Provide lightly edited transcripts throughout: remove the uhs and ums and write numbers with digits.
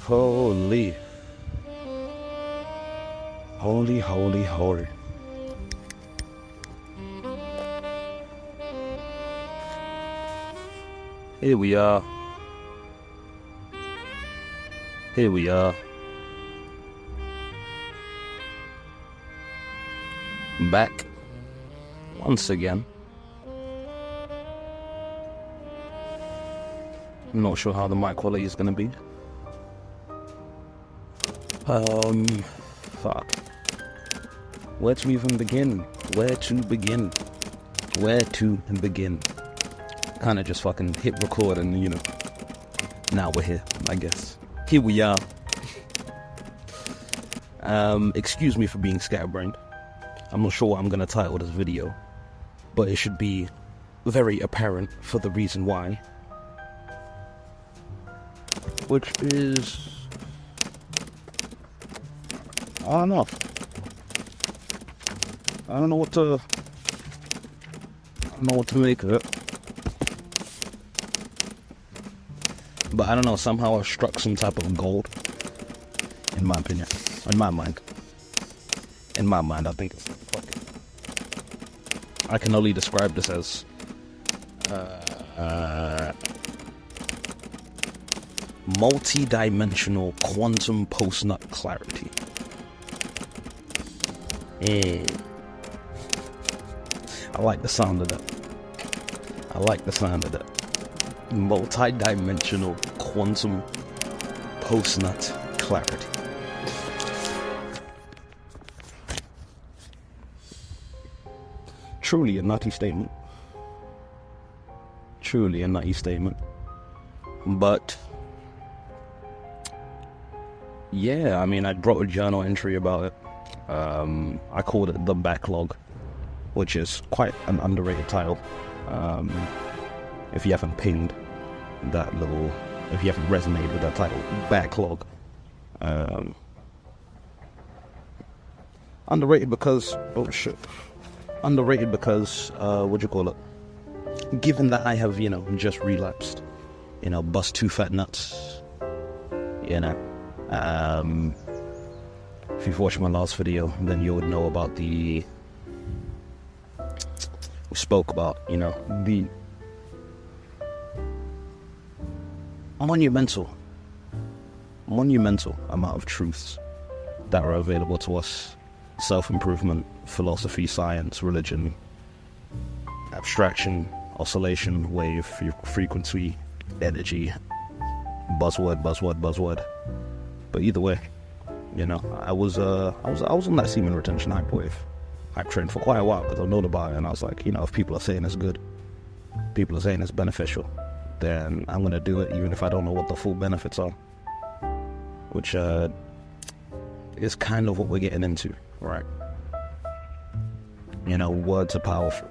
Holy. Holy, holy, holy. Here we are. Here we are. Back once again. I'm not sure how the mic quality is going to be. Fuck. Where to even begin? Where to begin? Where to begin? Kind of just fucking hit record and, you know, now we're here, I guess. Here we are. Excuse me for being scatterbrained. I'm not sure what I'm going to title this video, but it should be very apparent for the reason why. Which is... I don't know. I don't know what to make of it. But I don't know, somehow I've struck some type of gold. In my opinion. In my mind. In my mind, I think it's fucking... I can only describe this as... multi-dimensional quantum post-nut clarity. I like the sound of that. I like the sound of that. Multi-dimensional quantum post-nut clarity. Truly a nutty statement. Truly a nutty statement. But yeah, I mean, I wrote a journal entry about it. I called it The Backlog, which is quite an underrated title. If you haven't pinged that little, if you haven't resonated with that title, Backlog. Underrated because, oh shit. Underrated because, what do you call it? Given that I have, you know, just relapsed, you know, bust 2 fat nuts, you know. If you've watched my last video, then you would know about we spoke about, you know, the monumental amount of truths that are available to us. Self-improvement, philosophy, science, religion, abstraction, oscillation, wave, frequency, energy, buzzword. But either way, you know, I was on that semen retention hype train for quite a while because I've known about it, and I was like, you know, if people are saying it's good, people are saying it's beneficial, then I'm gonna do it even if I don't know what the full benefits are. Which is kind of what we're getting into, right? You know, words are powerful.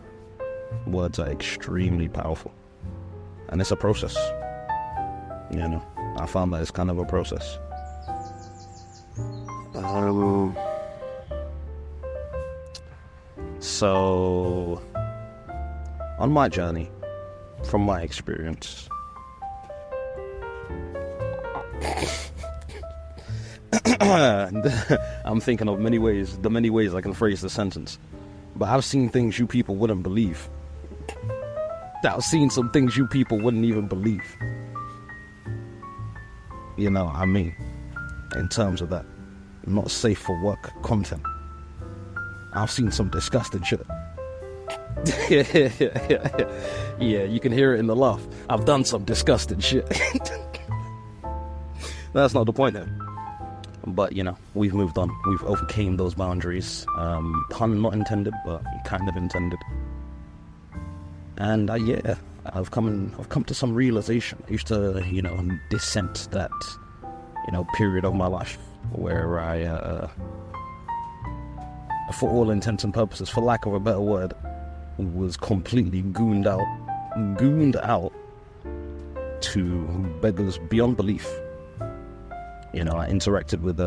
Words are extremely powerful, and it's a process. You know, I found that it's kind of a process. So, on my journey, from my experience, I'm thinking of the many ways I can phrase the sentence. But I've seen things you people wouldn't believe. I've seen some things you people wouldn't even believe. You know what I mean? In terms of that. Not safe for work content. I've seen some disgusting shit. Yeah, you can hear it in the laugh. I've done some disgusting shit. That's not the point though. But, you know, we've moved on. We've overcame those boundaries. Pun not intended, but kind of intended. And yeah, I've come to some realization. I used to, you know, dissent that, you know, period of my life where I, for all intents and purposes, for lack of a better word, was completely gooned out to beggars beyond belief. You know, I interacted with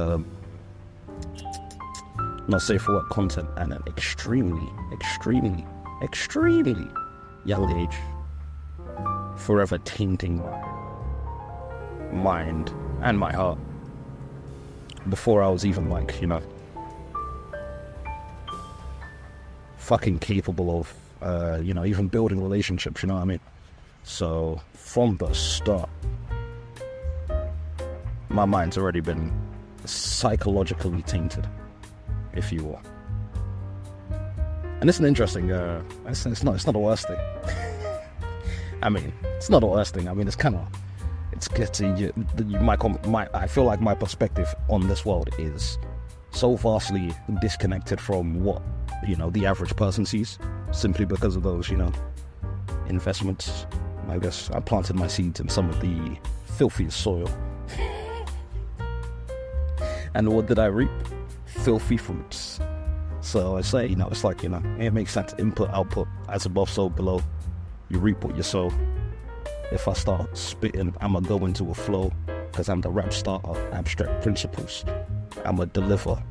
not safe for work content at an extremely young age, forever tainting my mind and my heart before I was even like, fucking capable of, even building relationships, you know what I mean? So from the start, my mind's already been psychologically tainted, if you will. And it's an interesting, it's not the worst thing. I mean, it's not the worst thing. I mean, it's kind of, it's getting, I feel like my perspective on this world is so vastly disconnected from what, the average person sees, simply because of those, investments. I guess I planted my seeds in some of the filthiest soil. And what did I reap? Filthy fruits. So I say, it's like, it makes sense. Input, output, as above, so below. You reap what you sow. If I start spitting, I'ma go into a flow, because I'm the rap starter, abstract principles. I'ma deliver.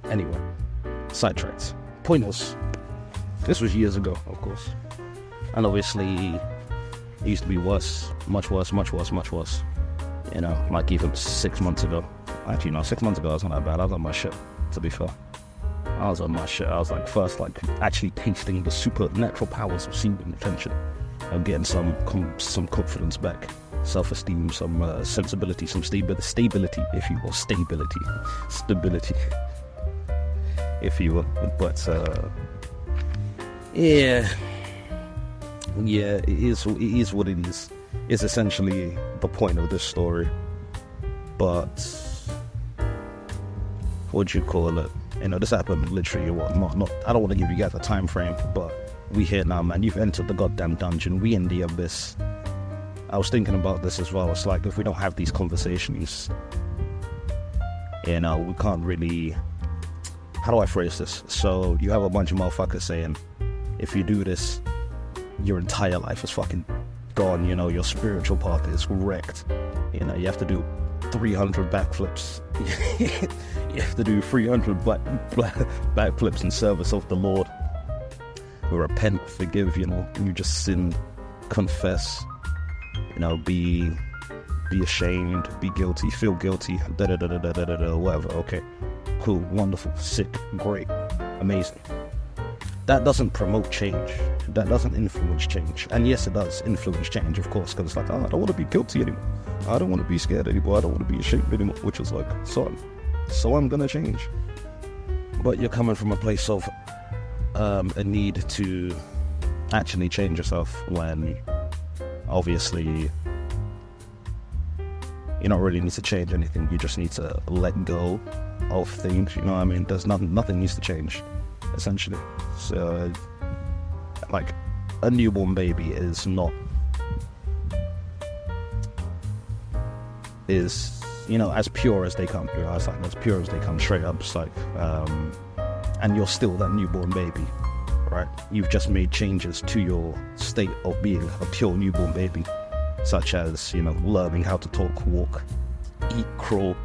Anyway, sidetracked. Point is, this was years ago, of course. And obviously, it used to be worse, much worse, much worse, much worse. Like even 6 months ago. Actually, no, 6 months ago I was not that bad. I was on my shit, to be fair. I was on my shit. I was like first, like actually tasting the supernatural powers of seeing attention. I'm getting some confidence back, self-esteem, some sensibility, some stability, if you will, stability, if you will. But yeah, it is what it is. It's essentially the point of this story. But what do you call it? This happened literally not I don't want to give you guys a time frame, but we here now, man. You've entered the goddamn dungeon. We in the abyss. I was thinking about this as well. It's like, if we don't have these conversations, we can't really, how do I phrase this? So you have a bunch of motherfuckers saying, if you do this, your entire life is fucking gone, your spiritual path is wrecked. You have to do 300 backflips. You have to do 300 backflips in service of the Lord. Repent, forgive, you just sin, confess, be ashamed, be guilty, feel guilty, whatever. Okay, cool, wonderful, sick, great, amazing. That doesn't promote change. That doesn't influence change. And yes, it does influence change, of course, because it's like, I don't want to be guilty anymore. I don't want to be scared anymore. I don't want to be ashamed anymore. Which is like, so I'm gonna change. But you're coming from a place of a need to actually change yourself, when obviously you don't really need to change anything. You just need to let go of things. You know what I mean? There's nothing needs to change, essentially. So, like, a newborn baby is not, as pure as they come. It's like as pure as they come, straight up. It's like, and you're still that newborn baby, right? You've just made changes to your state of being a pure newborn baby, such as, learning how to talk, walk, eat, crawl,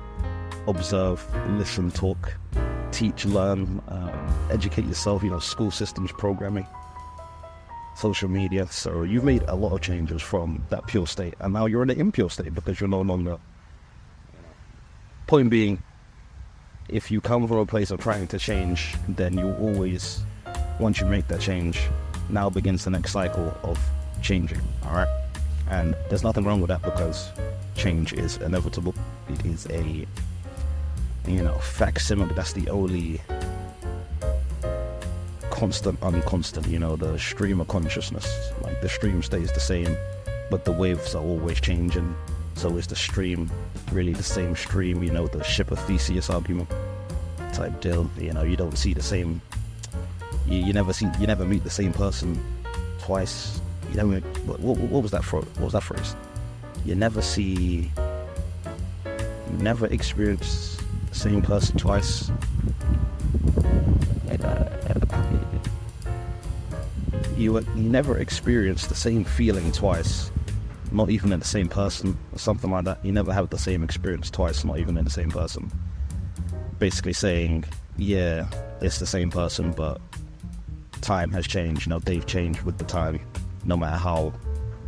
observe, listen, talk, teach, learn, educate yourself, school systems, programming, social media. So you've made a lot of changes from that pure state, and now you're in an impure state because you're no longer. Point being, if you come from a place of trying to change, then you always, once you make that change, now begins the next cycle of changing, alright? And there's nothing wrong with that, because change is inevitable. It is a, facsimile. That's the only constant, unconstant, the stream of consciousness. Like, the stream stays the same, but the waves are always changing. So is the stream really the same stream? The ship of Theseus argument type deal. You don't see the same. You never meet the same person twice. What was that for? What was that phrase? You never experience the same person twice. You never experience the same feeling twice, not even in the same person, or something like that. You never have the same experience twice, not even in the same person. Basically saying, yeah, it's the same person, but time has changed. They've changed with the time, no matter how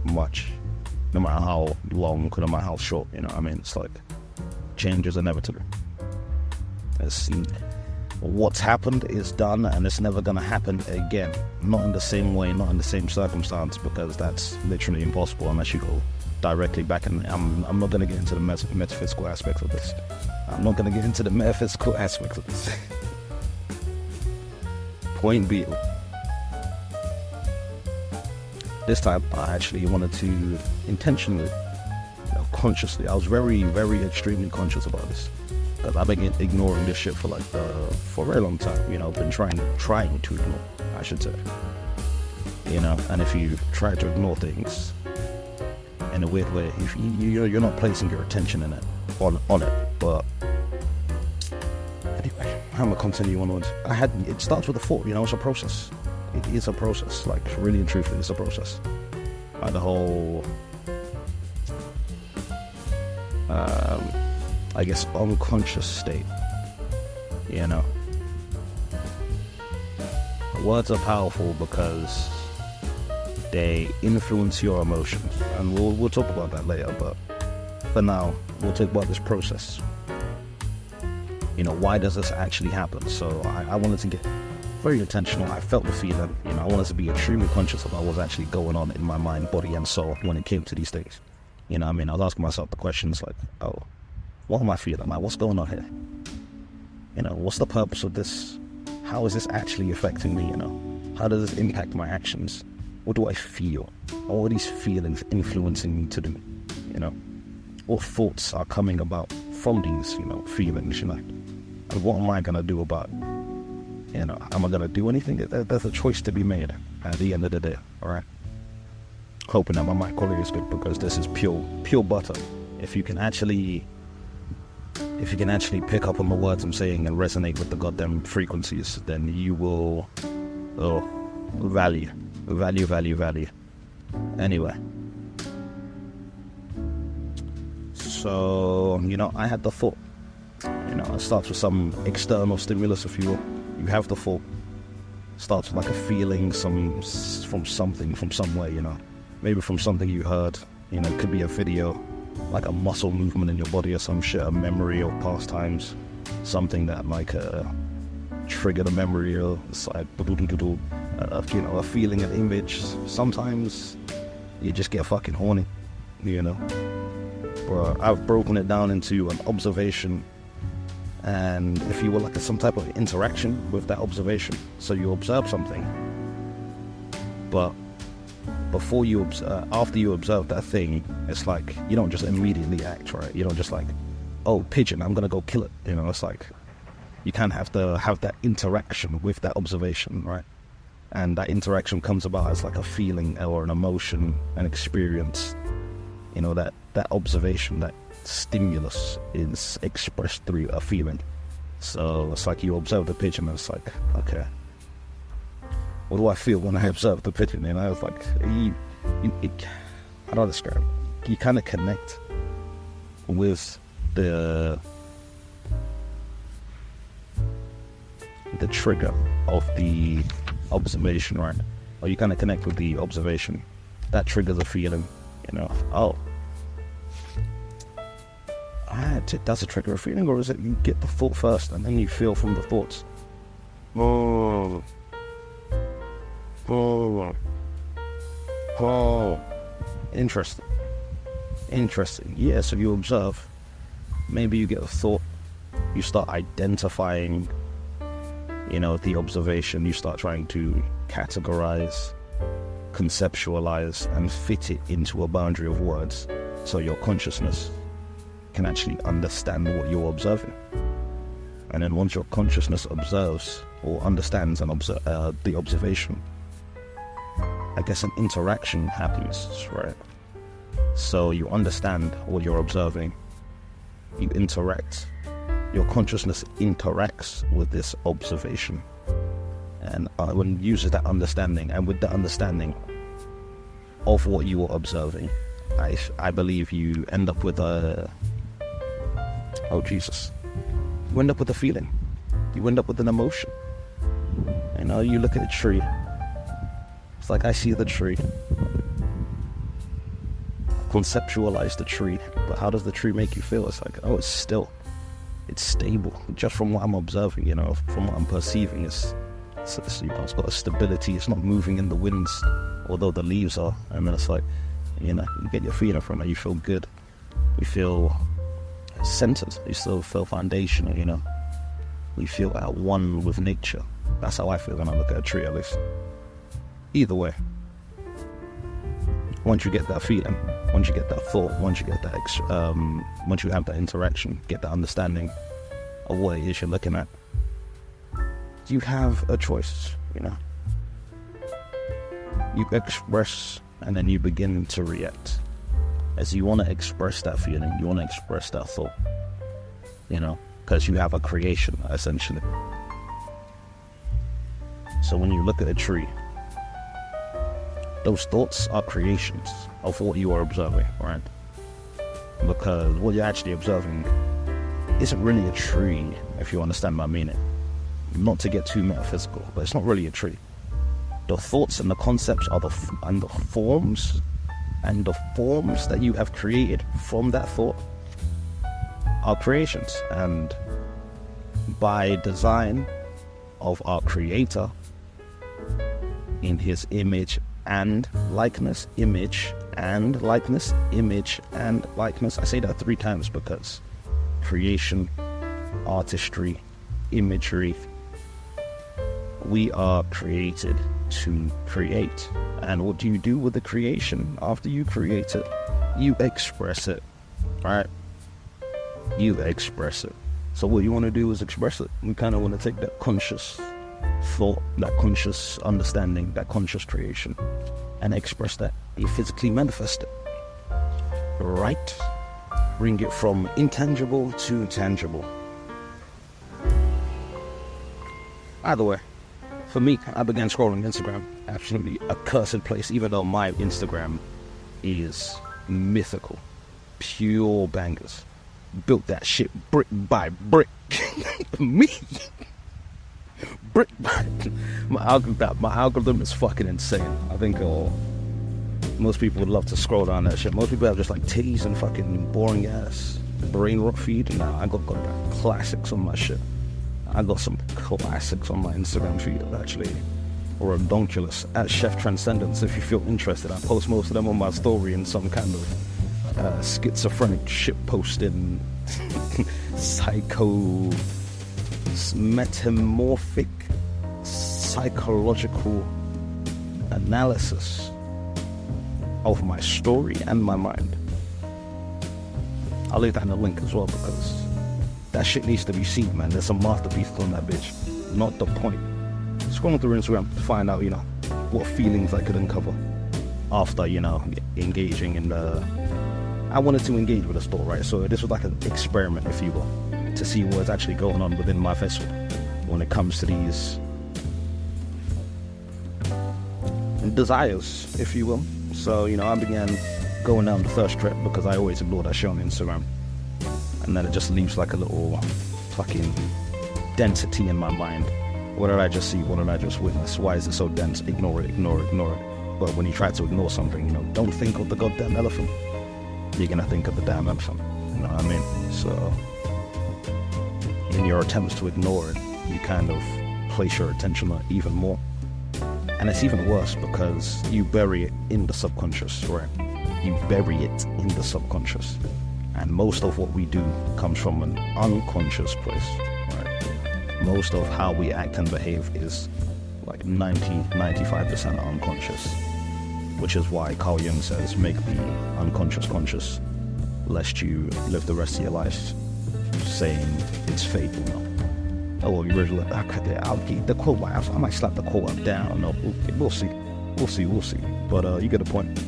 much, no matter how long, no matter how short. It's like, change is inevitable. What's happened is done, and it's never going to happen again. Not in the same way, not in the same circumstance, because that's literally impossible unless you go directly back. And I'm not going to get into the metaphysical aspects of this. Point being, this time I actually wanted to intentionally, consciously, I was very, very extremely conscious about this. Because I've been ignoring this shit for a very long time. Been trying to ignore, I should say. And if you try to ignore things in a weird way, if you're not placing your attention in it, on it. But anyway, I'm gonna continue onwards. It starts with a thought. It's a process. It is a process. Like, really and truthfully, it's a process. Like the whole, I guess, unconscious state. Words are powerful because they influence your emotions, and we'll talk about that later. But for now, we'll talk about this process. Why does this actually happen? So I wanted to get very intentional. I felt the feeling. I wanted to be extremely conscious about what was actually going on in my mind, body, and soul when it came to these things. I was asking myself the questions like, oh, what am I feeling? Like, what's going on here? What's the purpose of this? How is this actually affecting me? How does this impact my actions? What do I feel? All these feelings influencing me to do, what thoughts are coming about from these, feelings, and what am I going to do about it? Am I going to do anything? There's a choice to be made at the end of the day, all right? Hoping that my mic quality is good, because this is pure butter. If you can actually pick up on the words I'm saying and resonate with the goddamn frequencies, then you will value. Anyway, so I had the thought. It starts with some external stimulus, if you will. You have the thought. Starts with like a feeling, from something, from somewhere. Maybe from something you heard. It could be a video, like a muscle movement in your body or some shit, a memory of past times, something that triggered a memory, or it's like a feeling, an image. Sometimes you just get fucking horny, Or I've broken it down into an observation, and if you will, some type of interaction with that observation. So you observe something, but after you observe that thing, it's like you don't just immediately act, right? You don't just like, oh, pigeon, I'm gonna go kill it. It's like you kind of have to have that interaction with that observation, right? And that interaction comes about as like a feeling or an emotion, an experience. That observation, that stimulus is expressed through a feeling. So it's like you observe the pigeon, and it's like, okay, what do I feel when I observe the pigeon? It's like, how do I describe it? You kind of connect with the trigger of the observation, right? Or you kind of connect with the observation. That triggers a feeling, oh, does it trigger a feeling, or is it you get the thought first and then you feel from the thoughts? Oh, interesting. Yeah, so you observe, maybe you get a thought, you start identifying, the observation, you start trying to categorize, conceptualize, and fit it into a boundary of words, so your consciousness can actually understand what you're observing. And then once your consciousness observes or understands the observation, I guess an interaction happens, right? So you understand what you're observing, you interact, your consciousness interacts with this observation, and when it uses that understanding, and with the understanding of what you are observing, I believe you end up with you end up with a feeling, you end up with an emotion. You look at a tree, it's like, I see the tree, conceptualize the tree, but how does the tree make you feel? It's like, oh, it's still, it's stable. Just from what I'm observing, you know, from what I'm perceiving, it's you know, it's got a stability. It's not moving in the winds, although the leaves are. And then it's like, you know, you get your feeling from it. You feel good. You feel centered. You still feel foundational. You know, you feel at one with nature. That's how I feel when I look at a tree, at least. Either way, once you get that feeling, once you get that thought, once you get that, once you have that interaction, get that understanding of what it is you're looking at, you have a choice, you know. You express and then you begin to react. As you want to express that feeling, you want to express that thought, you know, because you have a creation, essentially. So when you look at a tree, those thoughts are creations of what you are observing, right? Because what you're actually observing isn't really a tree, if you understand my meaning. Not to get too metaphysical, but it's not really a tree. The thoughts and the concepts are the forms that you have created from that thought are creations. And by design of our Creator, in His image and likeness, image and likeness, image and likeness. I say that 3 times because creation, artistry, imagery, we are created to create. And what do you do with the creation after you create it? You express it, right? You express it. So what you want to do is express it. We kind of want to take that conscious thought, that conscious understanding, that conscious creation, and express that. You physically manifest it, right? Bring it from intangible to tangible. Either way, for me, I began scrolling Instagram, absolutely a cursed place, even though my Instagram is mythical, pure bangers. Built that shit brick by brick. Me, brick by my algorithm is fucking insane. I think most people would love to scroll down that shit. Most people have just like titties and fucking boring ass brain rot feed. Nah, I got classics on my shit. I got some classics on my Instagram feed, actually. Or Redonkulous at Chef Transcendence, if you feel interested. I post most of them on my story in some kind of schizophrenic shit posting, psycho, metamorphic, psychological analysis of my story and my mind. I'll leave that in the link as well, because that shit needs to be seen, man. There's some masterpieces on that bitch. Not the point. Scrolling through Instagram to find out, you know, what feelings I could uncover after, you know, engaging in the... I wanted to engage with the store, right? So this was like an experiment, if you will, to see what's actually going on within my vessel when it comes to these desires, if you will. So, you know, I began going down the thirst trip because I always ignore that shit on Instagram. And then it just leaves like a little fucking density in my mind. What did I just see? What did I just witness? Why is it so dense? Ignore it, ignore it, ignore it. But when you try to ignore something, you know, don't think of the goddamn elephant. You're gonna think of the damn elephant. You know what I mean? So, in your attempts to ignore it, you kind of place your attention on it even more. And it's even worse because you bury it in the subconscious, right? You bury it in the subconscious. And most of what we do comes from an unconscious place, right? Most of how we act and behave is like 95% unconscious, which is why Carl Jung says, make the unconscious conscious, lest you live the rest of your life saying it's fate, you know. Oh, you really, I'll get the quote, I might slap the quote up down, no, we'll see. But you get the point.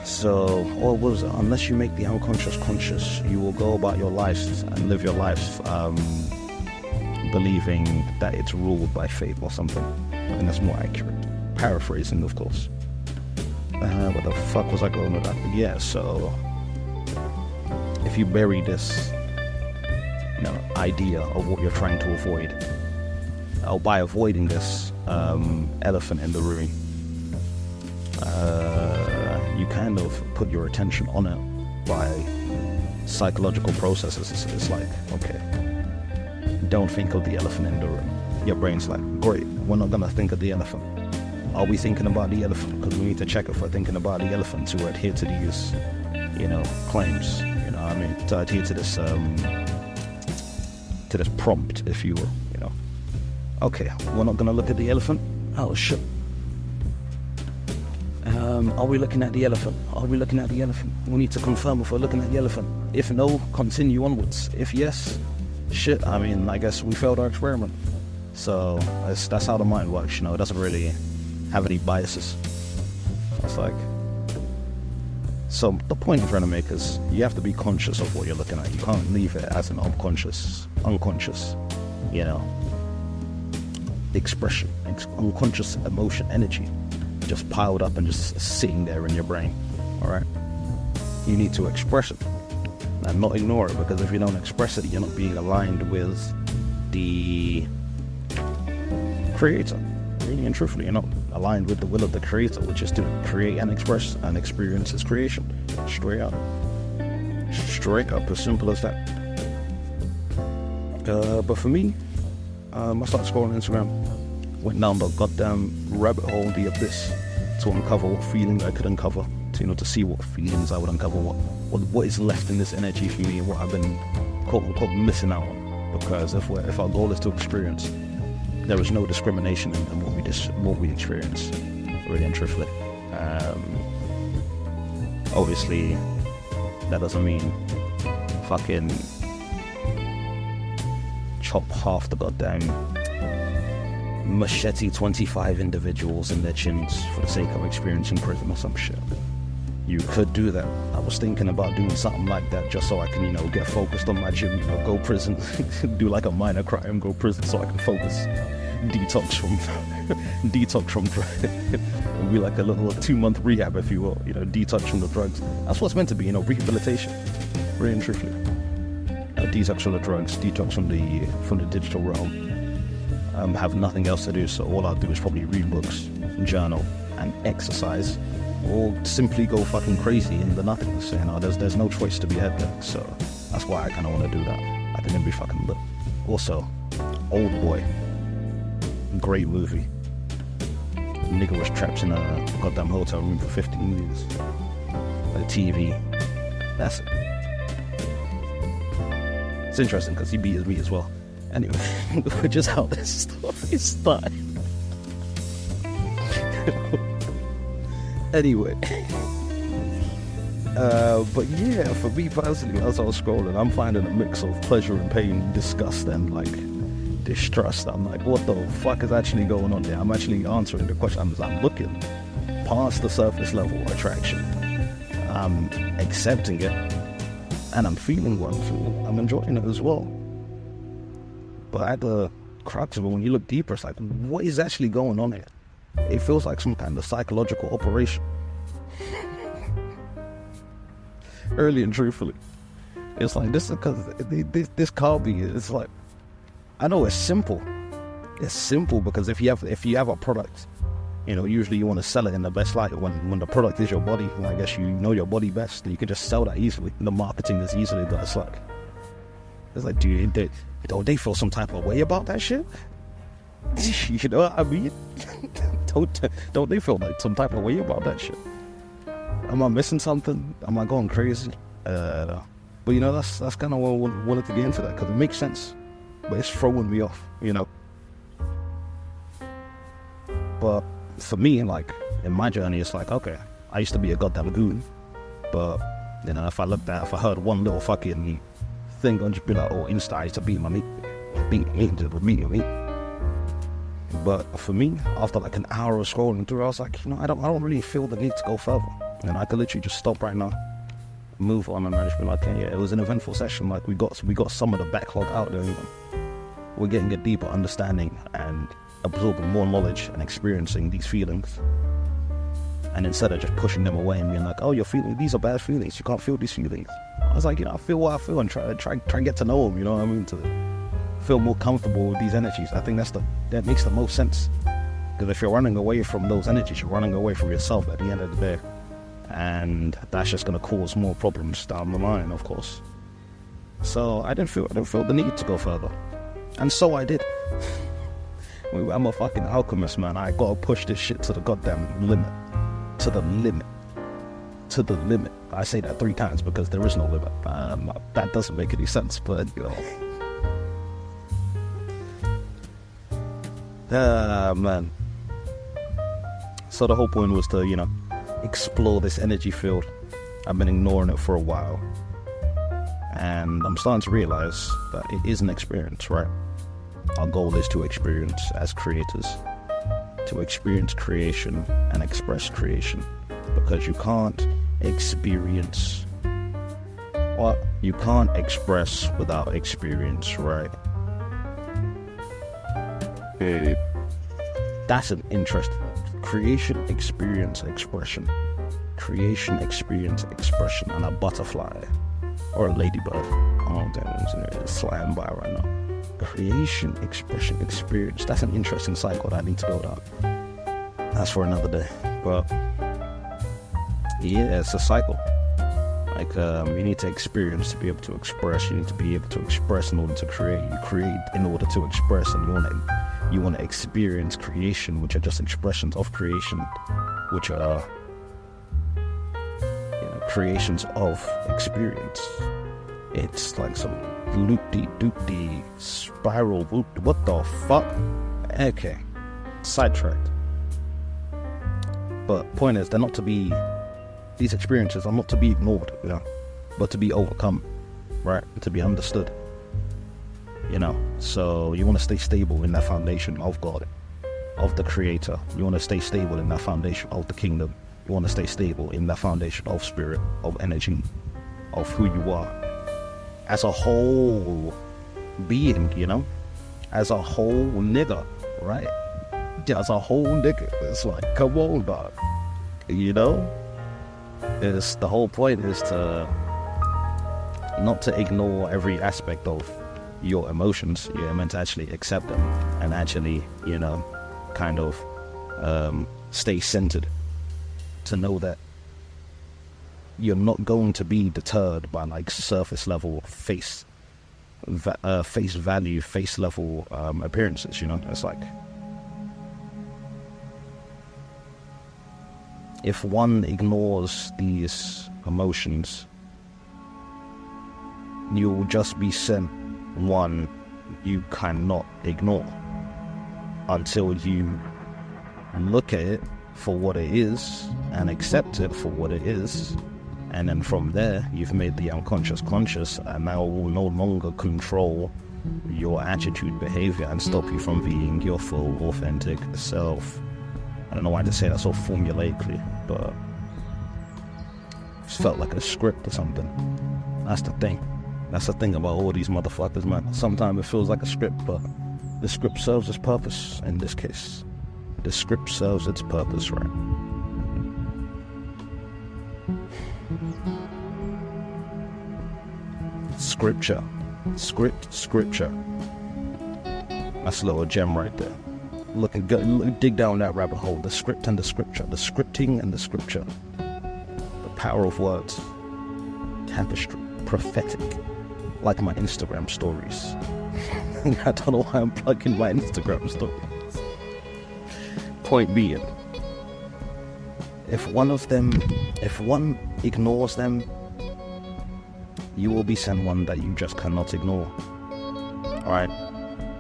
So, or was unless you make the unconscious conscious, you will go about your life and live your life believing that it's ruled by fate or something. I think that's more accurate. Paraphrasing, of course. What the fuck was I going with that? Yeah, so if you bury this, you know, idea of what you're trying to avoid, or by avoiding this elephant in the room, you kind of put your attention on it by psychological processes. It's like, okay, don't think of the elephant in the room. Your brain's like, great, we're not gonna think of the elephant. Are we thinking about the elephant? Because we need to check if we're thinking about the elephant to adhere to these, claims. You know what I mean? To adhere to this prompt, if you will. Okay, we're not gonna look at the elephant. Oh shit. Are we looking at the elephant? Are we looking at the elephant? We need to confirm if we're looking at the elephant. If no, continue onwards. If yes, shit, I guess we failed our experiment. So that's how the mind works, It doesn't really have any biases. It's like, so the point I'm trying to make is you have to be conscious of what you're looking at. You can't leave it as an unconscious, expression, unconscious emotion, energy, just piled up and just sitting there in your brain. All right, you need to express it and not ignore it, because if you don't express it, you're not being aligned with the creator. Really and truthfully, you're not aligned with the will of the creator, which is to create and express and experience his creation. Straight up, as simple as that. But for me, I started scrolling Instagram, went down the goddamn rabbit hole, the abyss, to uncover what feelings I could uncover, to see what feelings I would uncover, what is left in this energy for me, and what I've been quote unquote missing out on. Because if our goal is to experience, there is no discrimination in what we experience, really and truthfully. Obviously, that doesn't mean fucking chop half the goddamn machete 25 individuals in their chins for the sake of experiencing prison or some shit. You could do that. I was thinking about doing something like that just so I can, get focused on my gym, go prison, do like a minor crime, go prison so I can focus, detox from it'll be like a little 2-month rehab, if you will, detox from the drugs. That's what's meant to be, rehabilitation, really and truthfully. Detox from the drugs, detox from the digital realm. Have nothing else to do, so all I'll do is probably read books, journal, and exercise, or simply go fucking crazy in the nothingness. There's no choice to be had there, so that's why I kind of want to do that. I think it'd be fucking lit. Also, Old Boy, great movie. Nigga was trapped in a goddamn hotel room for 15 years. A TV. That's it. It's interesting because he beat his meat as well. Anyway, which is how this story started. Anyway. But yeah, for me personally, as I was scrolling, I'm finding a mix of pleasure and pain, disgust and distrust. I'm like, what the fuck is actually going on there? I'm actually answering the question. I'm looking past the surface level attraction. I'm accepting it, and I'm feeling what I'm feeling. I'm enjoying it as well. But at the crux of it, when you look deeper, it's like, what is actually going on here? It feels like some kind of psychological operation. Early and truthfully, it's like, this is because this can't be. It's like, I know it's simple. It's simple because if you have a product, usually you want to sell it in the best light. When the product is your body, and I guess you know your body best, and you can just sell that easily. The marketing is easily, but it's like, don't they feel some type of way about that shit? You know what I mean? Don't they feel like some type of way about that shit? Am I missing something? Am I going crazy? But that's kind of why I wanted to get into that, because it makes sense, but it's throwing me off, But for me, in my journey, it's like, okay, I used to be a goddamn goon, but if I heard one little fucking thing, I'd just be like, oh, Insta, I used to beat my meat. But for me, after an hour of scrolling through, I was like, I don't really feel the need to go further. And I could literally just stop right now, move on, and I just be like, yeah, it was an eventful session. We got some of the backlog out there. We're getting a deeper understanding and absorbing more knowledge and experiencing these feelings. And instead of just pushing them away and being like, oh, you're feeling, these are bad feelings, you can't feel these feelings. I was like, I feel what I feel, and try and get to know them, you know what I mean? To feel more comfortable with these energies. I think that makes the most sense. Because if you're running away from those energies, you're running away from yourself at the end of the day. and that's just going to cause more problems down the line, of course. So I didn't feel the need to go further, and so I did. I'm a fucking alchemist, man. I gotta push this shit to the goddamn limit, to the limit, to the limit. I say that 3 times because there is no limit. That doesn't make any sense, but you know. Man. So the whole point was to, explore this energy field. I've been ignoring it for a while, and I'm starting to realize that it is an experience, right? Our goal is to experience as creators, to experience creation and express creation, because you can't experience, or you can't express without experience, right? That's an interesting creation, experience, expression. Creation, experience, expression, and a butterfly or a ladybird. Oh, damn, it's flying by right now. Creation, expression, experience. That's an interesting cycle that I need to go down. That's for another day. But yeah, it's a cycle. Like you need to experience to be able to express. You need to be able to express in order to create. You create in order to express, and you want to experience creation, which are just expressions of creation, which are creations of experience. It's like some loop-de-doop-de spiral whoop. What the fuck? Okay, sidetracked. But point is, these experiences are not to be ignored, but to be overcome, right? To be understood, So you want to stay stable in that foundation of God, of the Creator. You want to stay stable in that foundation of the kingdom. You want to stay stable in that foundation of spirit, of energy, of who you are as a whole being, as a whole nigga, right? As a whole nigga. It's like, come on, dog. It's the whole point is to not to ignore every aspect of your emotions. You're meant to actually accept them and actually, kind of stay centered. To know that you're not going to be deterred by like surface level face value, face level appearances. It's like, if one ignores these emotions, you'll just be sent one you cannot ignore until you look at it for what it is and accept it for what it is, and then from there you've made the unconscious conscious, and now will no longer control your attitude, behavior, and stop you from being your full authentic self. I don't know why to say that so formulaically, but it felt like a script or something. That's the thing about all these motherfuckers, man. Sometimes it feels like a script, but the script serves its purpose in this case. The script serves its purpose, right? Scripture. Scripture. That's a little gem right there. Dig down that rabbit hole. The script and the scripture. The scripting and the scripture. The power of words. Tapestry. Prophetic. Like my Instagram stories. I don't know why I'm plugging my Instagram stories. Point being, if one ignores them, you will be sent one that you just cannot ignore. Alright?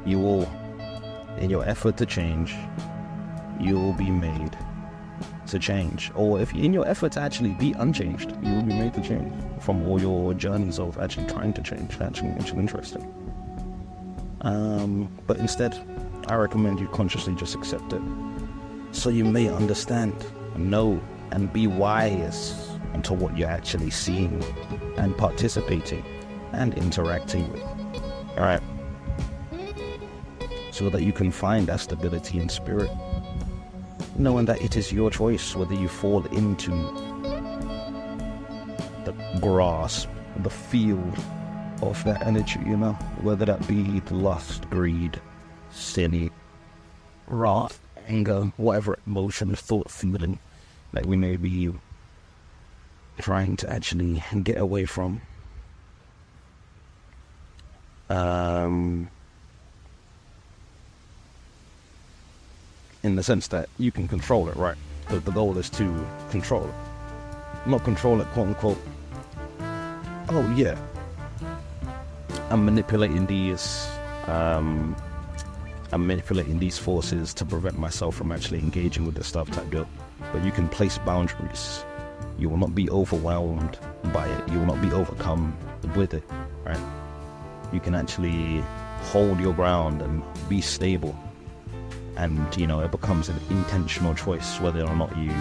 You will, in your effort to change, you will be made to change. Or if in your effort to actually be unchanged, you will be made to change from all your journeys of actually trying to change. Actually interesting. But instead, I recommend you consciously just accept it, so you may understand, know, and be wise into what you're actually seeing and participating and interacting with. Alright? So that you can find that stability in spirit, knowing that it is your choice whether you fall into the grasp, the field of that energy, whether that be lust, greed, sin, wrath, anger, whatever emotion, thought, feeling that we may be trying to actually get away from. In the sense that you can control it, right? The goal is to control it. Not control it, quote unquote. Oh yeah, I'm manipulating these forces to prevent myself from actually engaging with the stuff type deal. But you can place boundaries. You will not be overwhelmed by it. You will not be overcome with it, right? You can actually hold your ground and be stable. And, it becomes an intentional choice whether or not you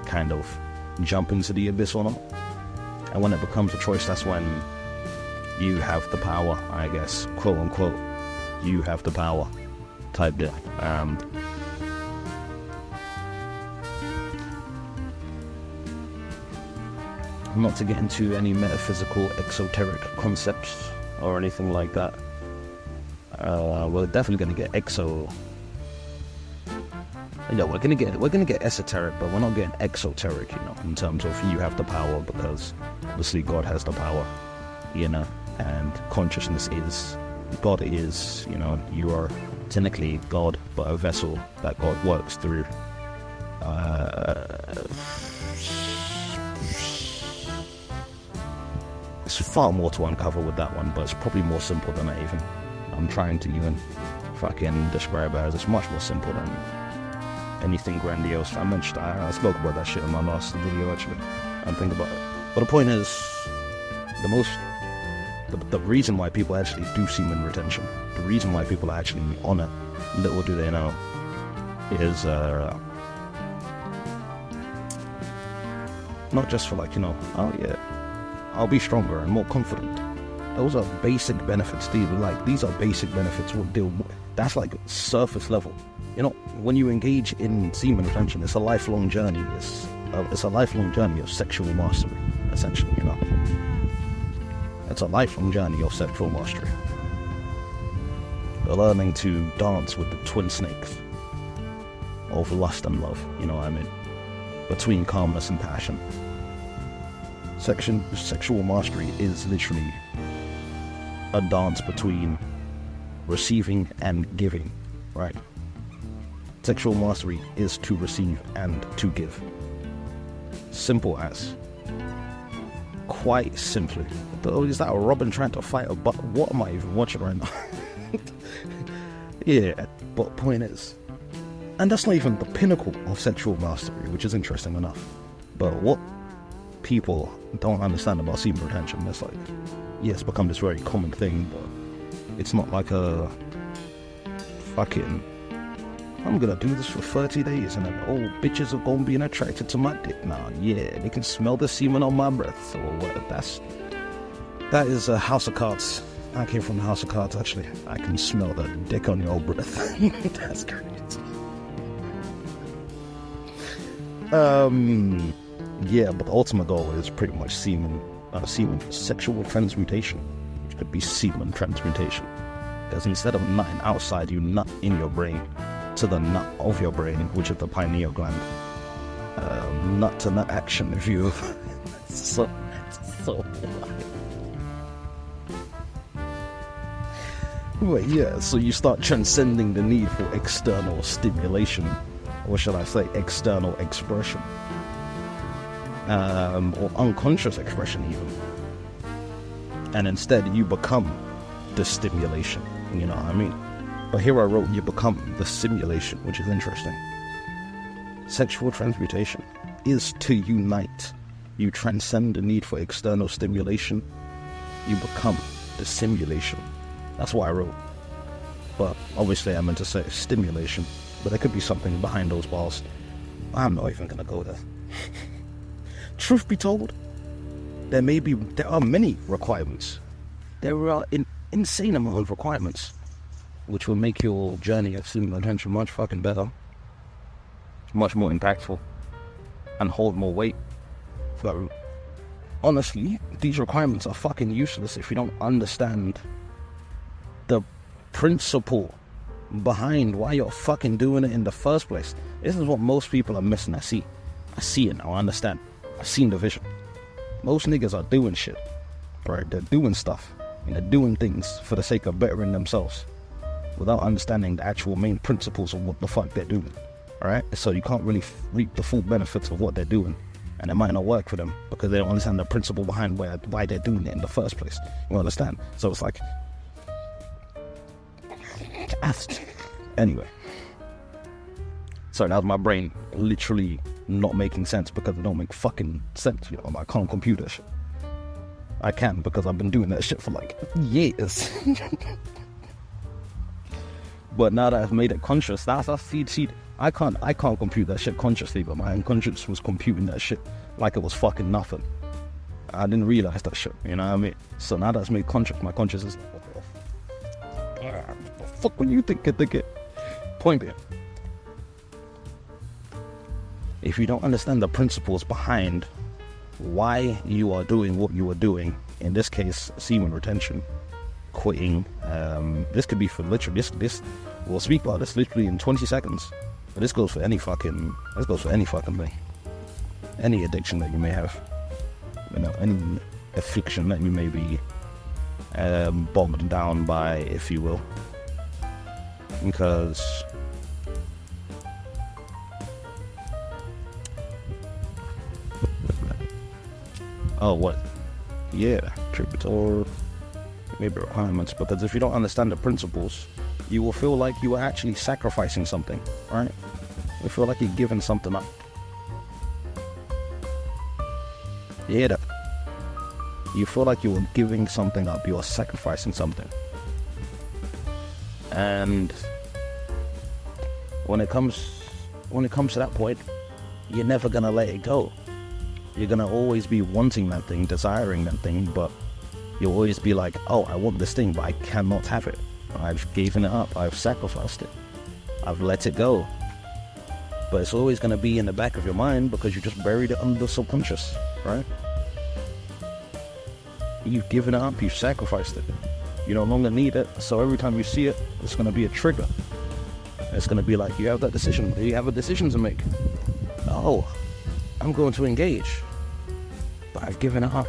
kind of jump into the abyss or not. And when it becomes a choice, that's when you have the power, I guess, quote unquote. You have the power type deal. Not to get into any metaphysical, exoteric concepts or anything like that. We're definitely going to get we're gonna get esoteric, but we're not getting exoteric, in terms of you have the power, because obviously God has the power, and consciousness is, God is, you are technically God, but a vessel that God works through. It's far more to uncover with that one, but it's probably more simple than that even. I'm trying to even fucking describe it as it's much more simple than anything grandiose. I spoke about that shit in my last video actually. I'm thinking about it. But the point is, the reason why people actually do semen retention, the reason why people are actually on it, little do they know, is not just for oh yeah, I'll be stronger and more confident. Those are basic benefits. These are basic benefits. That's like surface level. When you engage in semen retention, it's a lifelong journey. It's a lifelong journey of sexual mastery, essentially. It's a lifelong journey of sexual mastery. You're learning to dance with the twin snakes of lust and love. Between calmness and passion. Sexual mastery is literally a dance between receiving and giving, right? Sexual mastery is to receive and to give. Simple as. Quite simply. Is that a Robin trying to fight a butt? What am I even watching right now? Yeah, but point is, and that's not even the pinnacle of sexual mastery, which is interesting enough. But what people don't understand about semen retention, it's like, yeah, it's become this very common thing, but it's not like a fucking, I'm gonna do this for 30 days and then bitches are gonna be attracted to my dick. Nah, yeah, they can smell the semen on my breath or what. That is a house of cards. I came from the house of cards, actually. I can smell the dick on your breath. That's great. Yeah, but the ultimate goal is pretty much semen sexual transmutation, which could be semen transmutation. Because instead of nutting outside, you nut in your brain to the nut of your brain, which is the pineal gland. Nut to nut action, if you. so Well, yeah, so you start transcending the need for external stimulation, or should I say external expression, or unconscious expression even. And instead you become the stimulation, you know what I mean? But here I wrote you become the simulation, which is interesting. Sexual transmutation is to unite. You transcend the need for external stimulation. You become the simulation. That's what I wrote. But obviously I meant to say stimulation. But there could be something behind those balls. I'm not even gonna go there. Truth be told, there are many requirements. There are an insane amount of requirements, which will make your journey of semen retention much fucking better, much more impactful, and hold more weight. But honestly, these requirements are fucking useless if you don't understand the principle behind why you're fucking doing it in the first place. This is what most people are missing. I see it now. I understand. I've seen the vision. Most niggas are doing shit, right? They're doing stuff, and they're doing things for the sake of bettering themselves without understanding the actual main principles of what the fuck they're doing, alright? So you can't really reap the full benefits of what they're doing, and it might not work for them because they don't understand the principle behind why they're doing it in the first place. You understand? So it's like, anyway. Sorry, that was my brain literally not making sense because it don't make fucking sense. I can't compute that shit. I can because I've been doing that shit for like years. But now that I've made it conscious, see, I can't compute that shit consciously, but my unconscious was computing that shit like it was fucking nothing. I didn't realize that shit, you know what I mean? So now that it's made conscious, my conscious is what the fuck were you thinking? Point being, if you don't understand the principles behind why you are doing what you are doing, in this case, semen retention, quitting, this could be for literally, this we'll speak about this literally in 20 seconds, but this goes for any fucking thing, any addiction that you may have, any affliction that you may be bogged down by, if you will, because tributor, maybe requirements, because if you don't understand the principles, you will feel like you are actually sacrificing something, right? You feel like you're giving something up. You hear that? You feel like you are giving something up, you are sacrificing something. And when it comes to that point, you're never gonna let it go. You're gonna always be wanting that thing, desiring that thing, but you'll always be like, oh, I want this thing, but I cannot have it. I've given it up, I've sacrificed it, I've let it go. But it's always gonna be in the back of your mind because you just buried it under the subconscious, right? You've given it up, you've sacrificed it. You no longer need it, so every time you see it, it's gonna be a trigger. It's gonna be like, you have that decision, you have a decision to make. Oh, I'm going to engage, but I've given it up.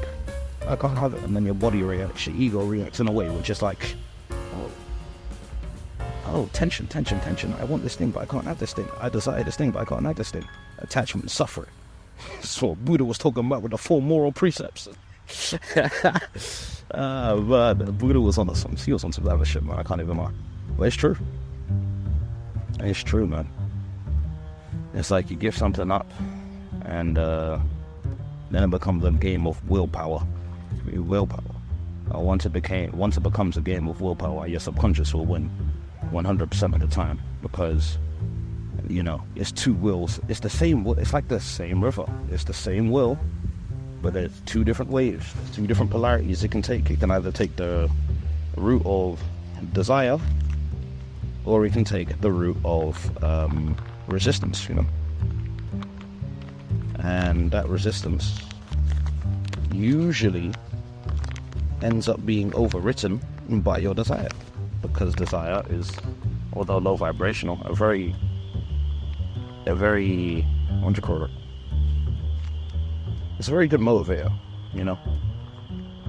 I can't have it. And then your body reacts, your ego reacts in a way which is like, oh, tension. I want this thing, but I can't have this thing. I desire this thing, but I can't have this thing. Attachment, suffering. That's what Buddha was talking about with the 4 moral precepts. But Buddha was on some other shit, man. I can't even mind. But it's true. It's true, man. It's like you give something up, and then it becomes a game of willpower. Once it becomes a game of willpower, your subconscious will win 100% of the time, because it's two wills. It's the same. It's like the same river. It's the same will, but there's 2 different waves, 2 different polarities it can take. It can either take the route of desire, or it can take the route of resistance. And that resistance usually ends up being overwritten by your desire, because desire is, although low vibrational, a very what do you call it? It's a very good motivator,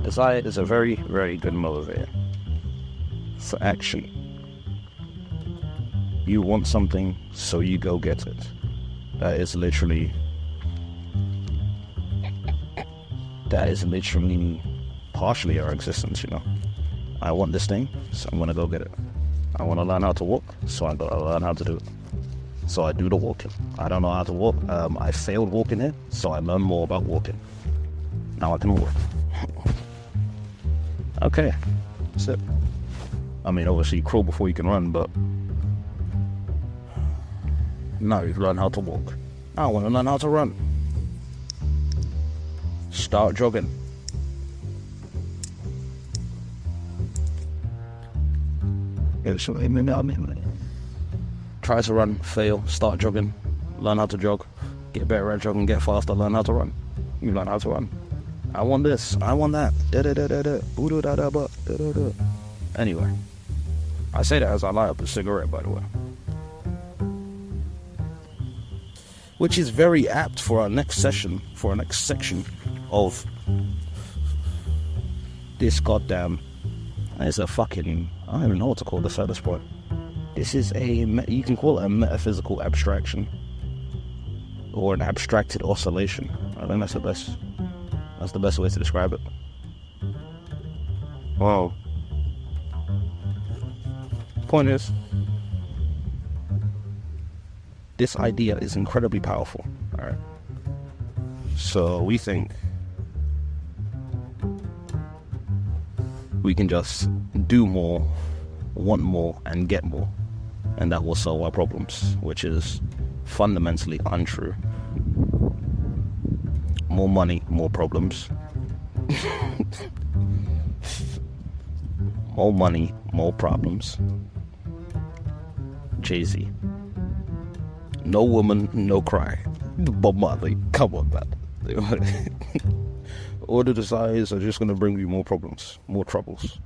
Desire is a very, very good motivator for action. You want something, so you go get it. That is literally partially our existence, I want this thing, so I'm gonna go get it. I want to learn how to walk, so I gotta learn how to do it. So I do the walking. I don't know how to walk. I failed walking here, so I learned more about walking. Now I can walk. Okay, that's it. I mean, obviously you crawl before you can run, but now you've learned how to walk. Now I want to learn how to run. Start jogging. Try to run, fail, start jogging, learn how to jog, get better at jogging, get faster, learn how to run. You learn how to run. I want this, I want that. Anyway, I say that as I light up a cigarette, by the way. Which is very apt for our next session, for our next section of This goddamn is a fucking, I don't even know what to call this at this point. This is you can call it a metaphysical abstraction or an abstracted oscillation. I think that's the best way to describe it. Wow. Point is, this idea is incredibly powerful. All right. So we think we can just do more, want more, and get more, and that will solve our problems, which is fundamentally untrue. More money, more problems. More money, more problems. Jay-Z. No woman, no cry. Bob Marley, come on, man. All the desires are just going to bring you more problems, more troubles.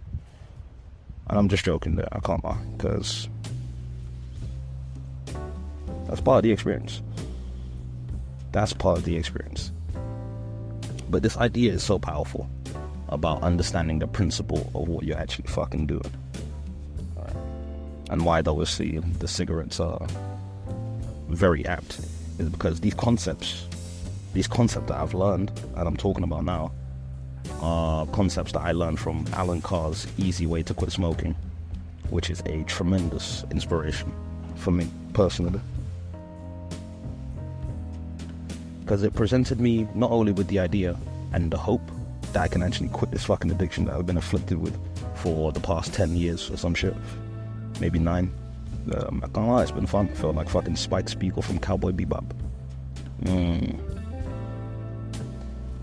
And I'm just joking there, I can't lie, because that's part of the experience. That's part of the experience. But this idea is so powerful about understanding the principle of what you're actually fucking doing. Right. And why, obviously, the cigarettes are very apt is because these concepts that I've learned and I'm talking about now are concepts that I learned from Alan Carr's Easy Way to Quit Smoking, which is a tremendous inspiration for me personally, because it presented me not only with the idea and the hope that I can actually quit this fucking addiction that I've been afflicted with for the past 10 years or some shit, maybe 9. I can't lie, it's been fun. Felt like fucking Spike Spiegel from Cowboy Bebop.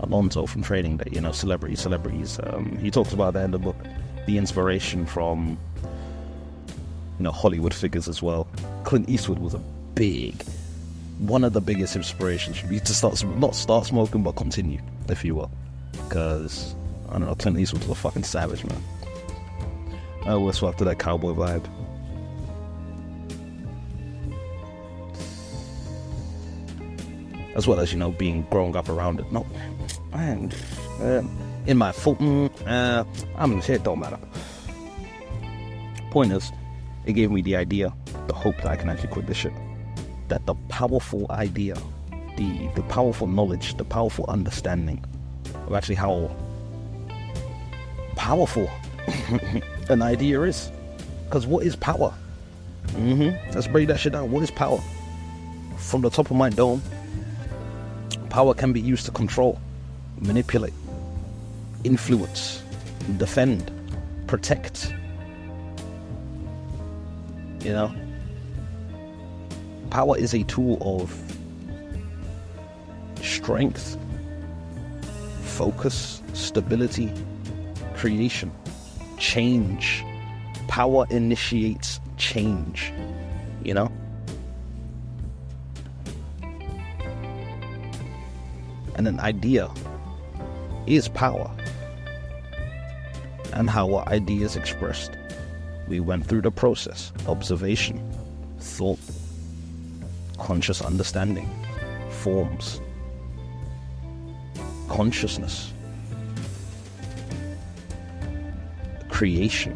Alonzo from Trading Day, celebrities. He talks about that in the book. The inspiration from, Hollywood figures as well. Clint Eastwood was one of the biggest inspirations for me to not start smoking, but continue, if you will. Because, I don't know, Clint Eastwood was a fucking savage, man. I always swapped to that cowboy vibe. As well as, growing up around it. No, in my Fulton, it don't matter. Point is, it gave me the idea, the hope that I can actually quit this shit. That the powerful idea, the powerful knowledge, the powerful understanding of actually how powerful an idea is. Because what is power? Let's break that shit down. What is power? From the top of my dome, power can be used to control, manipulate, influence, defend, protect. Power is a tool of strength, focus, stability, creation, change. Power initiates change, And an idea is power. And how our idea is expressed. We went through the process: observation, thought, conscious understanding, forms, consciousness, creation.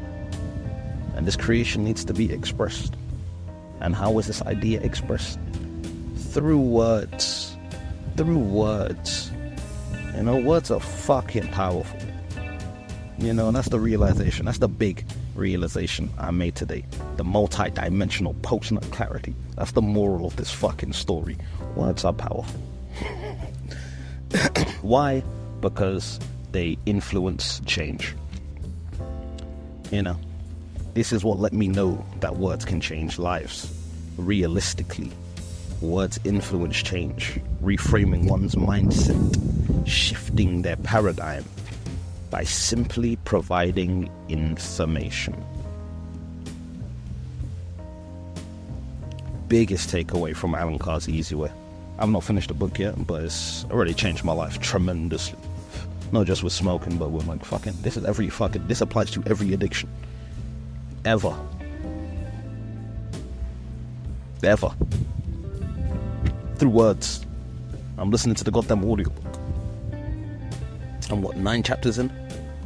And this creation needs to be expressed. And how is this idea expressed? Through words. Words are fucking powerful. That's the realization. That's the big realization I made today. The multi-dimensional post-nut clarity. That's the moral of this fucking story. Words are powerful. Why? Because they influence change. This is what let me know that words can change lives. Realistically. Words influence change, reframing one's mindset, shifting their paradigm by simply providing information. Biggest takeaway from Alan Carr's Easy Way. I've not finished the book yet, but it's already changed my life tremendously. Not just with smoking, but with this applies to every addiction. Ever. Through words. I'm listening to the goddamn audiobook. I'm what, 9 chapters in?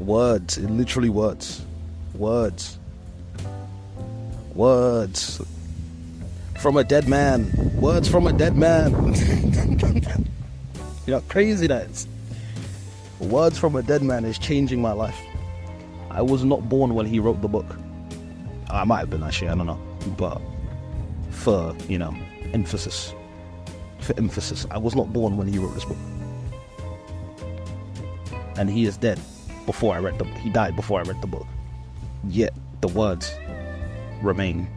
Words, literally words. Words. From a dead man. Words from a dead man. You know how crazy that is. Words from a dead man is changing my life. I was not born when he wrote the book. I might have been, actually, I don't know. But for, emphasis. I was not born when he wrote this book. And he is dead before I read the book. He died before I read the book. Yet the words remain,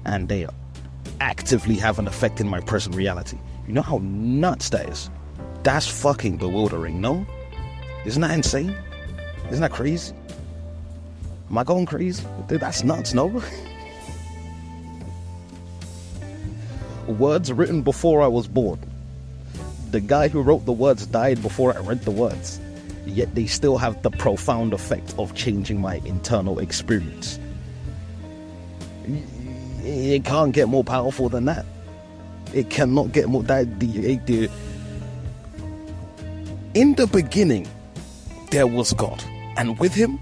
and they actively have an effect in my present reality. You know how nuts that is? That's fucking bewildering, no? Isn't that insane? Isn't that crazy? Am I going crazy? Dude, that's nuts, no? Words written before I was born. The guy who wrote the words died before I read the words. Yet they still have the profound effect of changing my internal experience. It can't get more powerful than that. It cannot get more. In the beginning, there was God, and with him,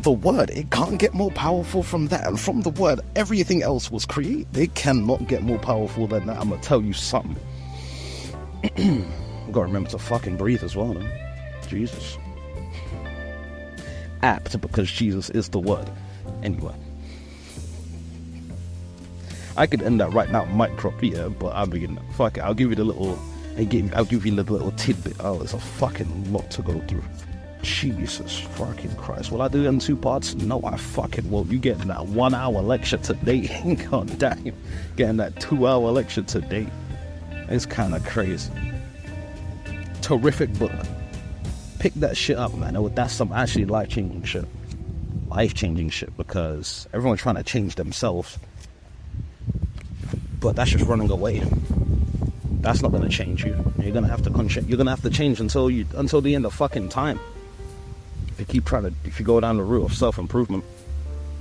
the word. It can't get more powerful from that. And from the word, everything else was created. It cannot get more powerful than that. I'm gonna tell you something. You gotta remember to fucking breathe as well, man. Jesus. Apt, because Jesus is the word. Anyway, I could end that right now, mic drop, yeah, but I mean, fuck it, I'll give you the little tidbit. Oh, it's a fucking lot to go through. Jesus fucking Christ. Will I do it in 2 parts? No, I fucking won't. You getting that 1 hour lecture today? God damn. Getting that 2 hour lecture today. It's kind of crazy. Terrific book. Pick that shit up, man. That's some actually life-changing shit. Life-changing shit, because everyone's trying to change themselves. But that's just running away. That's not going to change you. You're going to have to change until the end of fucking time. If you go down the route of self-improvement,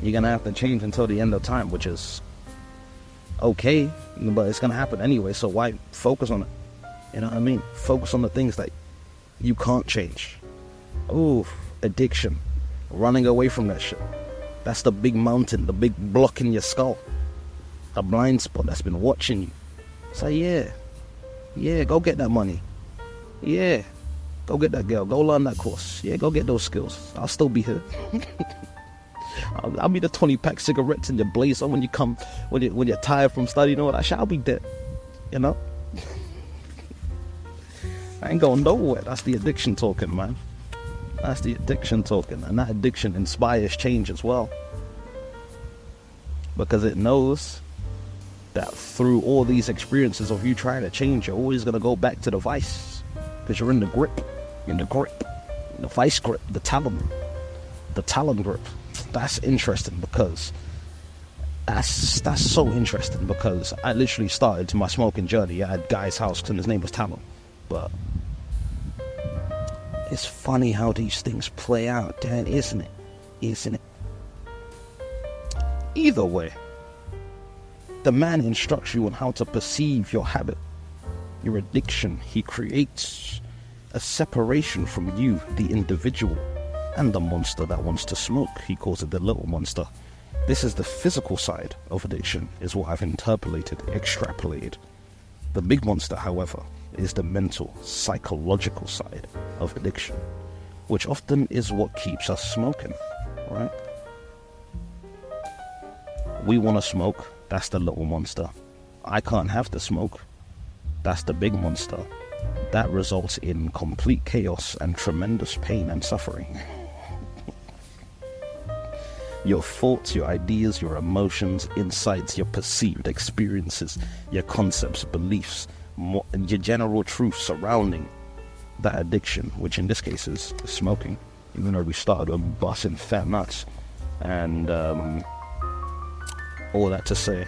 you're going to have to change until the end of time, which is okay, but it's going to happen anyway, so why focus on it? You know what I mean? Focus on the things that you can't change. Ooh, addiction. Running away from that shit. That's the big mountain, the big block in your skull. A blind spot that's been watching you. Say, yeah, go get that money. Yeah, go get that girl. Go learn that course. Yeah, go get those skills. I'll still be here. I'll be the 20-pack cigarettes in your blazer when you're tired from studying all that shit. I'll be there. You know? I ain't going nowhere. That's the addiction talking, man. That's the addiction talking. And that addiction inspires change as well. Because it knows that through all these experiences of you trying to change, you're always going to go back to the vice. Because you're in the grip. You're in the grip. The vice grip. The talon grip. That's interesting because that's so interesting because I literally started my smoking journey at a guy's house and his name was Talon. But it's funny how these things play out, Dan, isn't it? Either way, the man instructs you on how to perceive your habit, your addiction. He creates a separation from you, the individual, and the monster that wants to smoke. He calls it the little monster. This is the physical side of addiction, is what I've extrapolated. The big monster, however, is the mental, psychological side of addiction, which often is what keeps us smoking, right? We want to smoke, that's the little monster. I can't have the smoke, that's the big monster. That results in complete chaos and tremendous pain and suffering. Your thoughts, your ideas, your emotions, insights, your perceived experiences, your concepts, beliefs, and your general truth surrounding that addiction, which in this case is smoking. Even though we started with busting fat nuts and all that to say,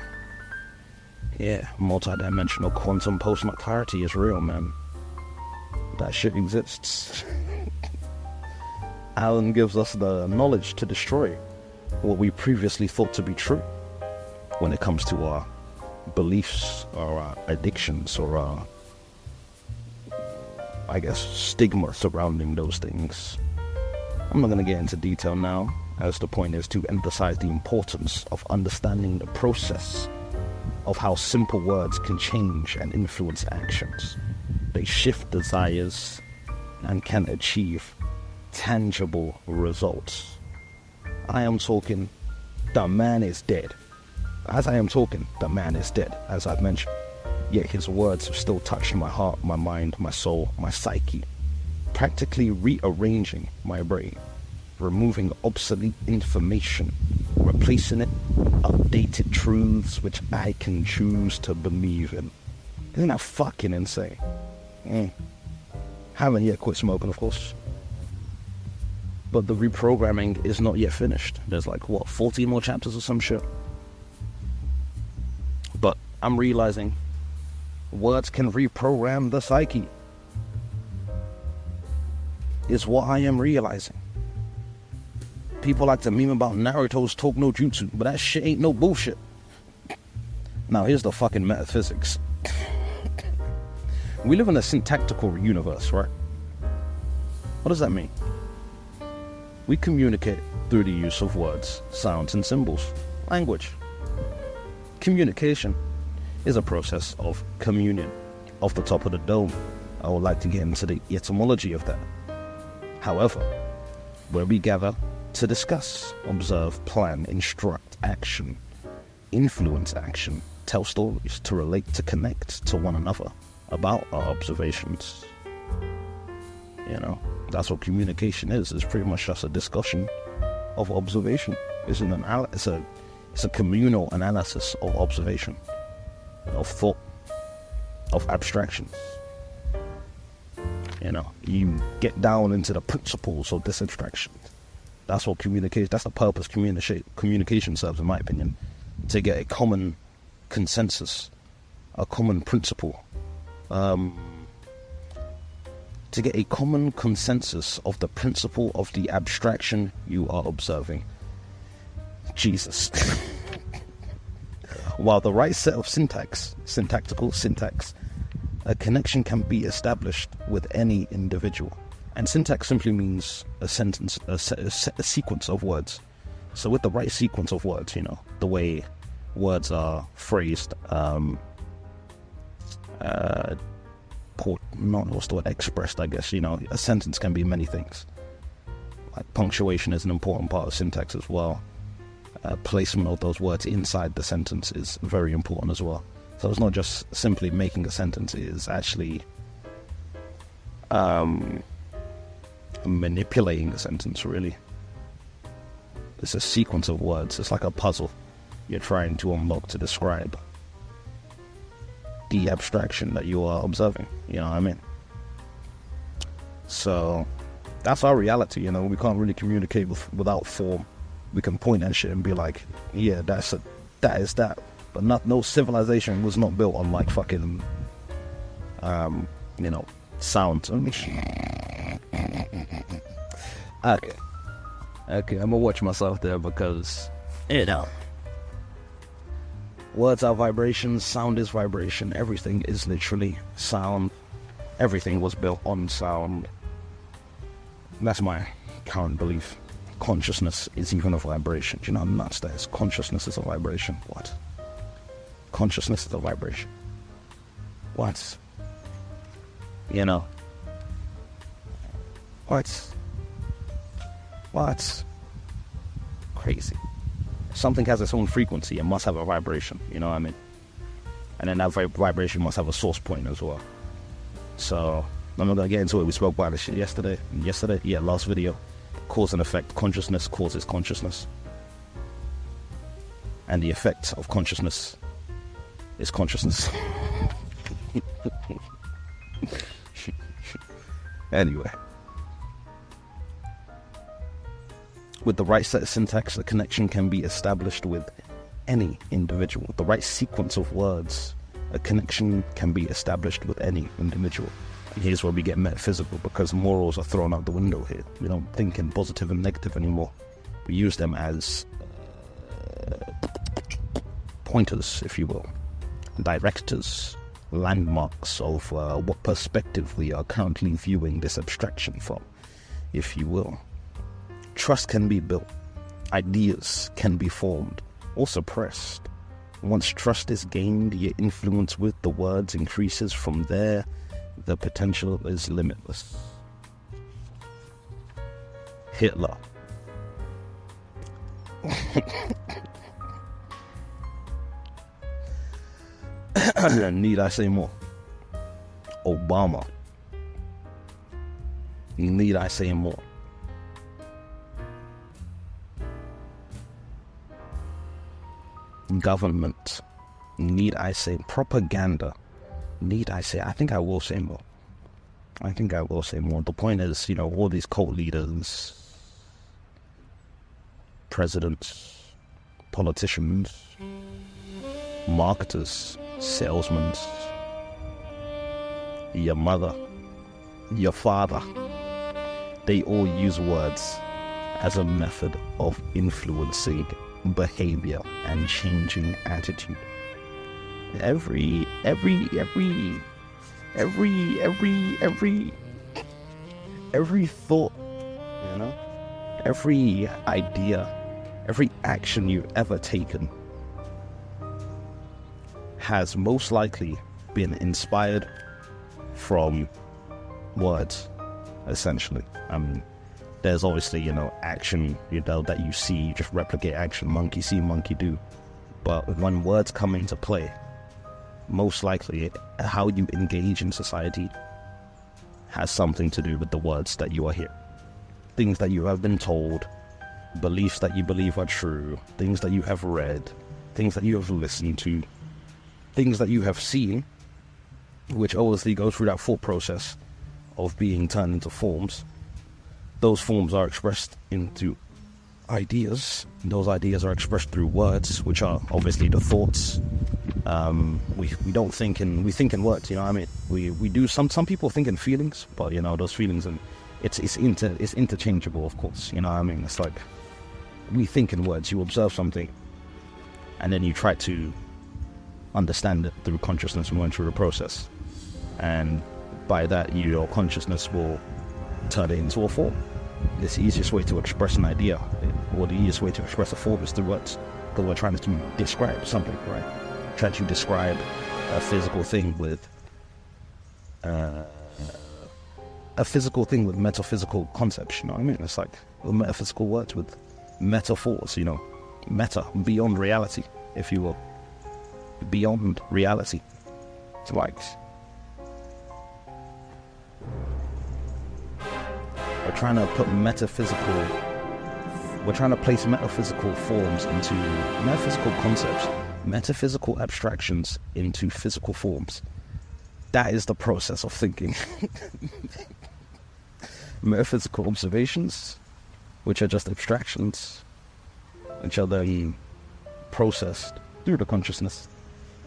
yeah, multidimensional quantum post-nut clarity is real, man. That shit exists. Alan gives us the knowledge to destroy what we previously thought to be true when it comes to our beliefs or our addictions or I guess, stigma surrounding those things. I'm not going to get into detail now, as the point is to emphasize the importance of understanding the process of how simple words can change and influence actions. They shift desires and can achieve tangible results. I am talking, the man is dead. As I am talking, the man is dead, as I've mentioned. Yet his words have still touched my heart, my mind, my soul, my psyche, practically rearranging my brain, removing obsolete information, replacing it with updated truths which I can choose to believe in. Isn't that fucking insane? Haven't yet quit smoking, of course. But the reprogramming is not yet finished. There's like, 14 more chapters or some shit? But I'm realizing words can reprogram the psyche. Is what I am realizing. People like to meme about Naruto's talk no jutsu, but that shit ain't no bullshit. Now here's the fucking metaphysics. We live in a syntactical universe, right? What does that mean? We communicate through the use of words, sounds, and symbols. Language. Communication is a process of communion. Off the top of the dome, I would like to get into the etymology of that. However, where we gather to discuss, observe, plan, instruct, action, influence action, tell stories, to relate, to connect to one another about our observations. That's what communication is. It's pretty much just a discussion of observation. It's a communal analysis of observation, of thought, of abstractions. You get down into the principles of this abstraction. That's what communication, that's the purpose communication serves, in my opinion, to get a common consensus, a common principle, to get a common consensus of the principle of the abstraction you are observing. Jesus. While the right set of syntactical syntax, a connection can be established with any individual. And syntax simply means a sentence, a sequence of words. So with the right sequence of words, the way words are phrased, expressed, I guess, a sentence can be many things. Like punctuation is an important part of syntax as well. Placement of those words inside the sentence is very important as well. So it's not just simply making a sentence, it is actually manipulating a sentence, really. It's a sequence of words. It's like a puzzle you're trying to unlock to describe the abstraction that you are observing. You know what I mean? So that's our reality. We can't really communicate without form. We can point at shit and be like, yeah, that is that. But no civilization was not built on like fucking sounds. Okay, I'm gonna watch myself there because words are vibrations, sound is vibration, everything is literally sound. Everything was built on sound. That's my current belief. Consciousness is even a vibration. Do you know how nuts that is? Consciousness is a vibration. What? Consciousness is a vibration. What? What? Crazy. Something has its own frequency. It must have a vibration. You know what I mean? And then that vibration must have a source point as well. So I'm not gonna get into it. We spoke about this shit yesterday. Last video. Cause and effect. Consciousness causes consciousness. And the effect of consciousness is consciousness. Anyway. With the right set of syntax, a connection can be established with any individual. The right sequence of words, a connection can be established with any individual. And here's where we get metaphysical, because morals are thrown out the window here. We don't think in positive and negative anymore. We use them as pointers, if you will, directors landmarks of what perspective we are currently viewing this abstraction from, if you will. Trust can be built. Ideas can be formed or suppressed. Once trust is gained, your influence with the words increases. From there, the potential is limitless. Hitler. Need I say more? Obama. Need I say more? Government. Need I say? Propaganda. Need I say? I think I will say more. The point is, all these cult leaders, presidents, politicians, marketers, salesmen, your mother, your father, they all use words as a method of influencing behavior and changing attitude. Every thought, every idea, every action you've ever taken has most likely been inspired from words, essentially. There's obviously, action, that you see, you just replicate action, monkey see, monkey do. But when words come into play, most likely how you engage in society has something to do with the words that you are hearing. Things that you have been told, beliefs that you believe are true, things that you have read, things that you have listened to, things that you have seen, which obviously go through that thought process of being turned into forms. Those forms are expressed into ideas. Those ideas are expressed through words, which are obviously the thoughts. We don't think in, we think in words, we do, some people think in feelings, but those feelings, and it's interchangeable, of course, it's like, we think in words. You observe something and then you try to understand it through consciousness and going through the process, and by that your consciousness will turn it into a form. It's the easiest way to express an idea, or the easiest way to express a form, is through words, because we're trying to describe something, right? Trying to describe a physical thing with metaphysical concepts. It's like metaphysical words with metaphors. Meta, beyond reality, if you will, beyond reality. It's like, we're trying to place metaphysical forms into metaphysical concepts, metaphysical abstractions into physical forms. That is the process of thinking. Metaphysical observations, which are just abstractions, which are then processed through the consciousness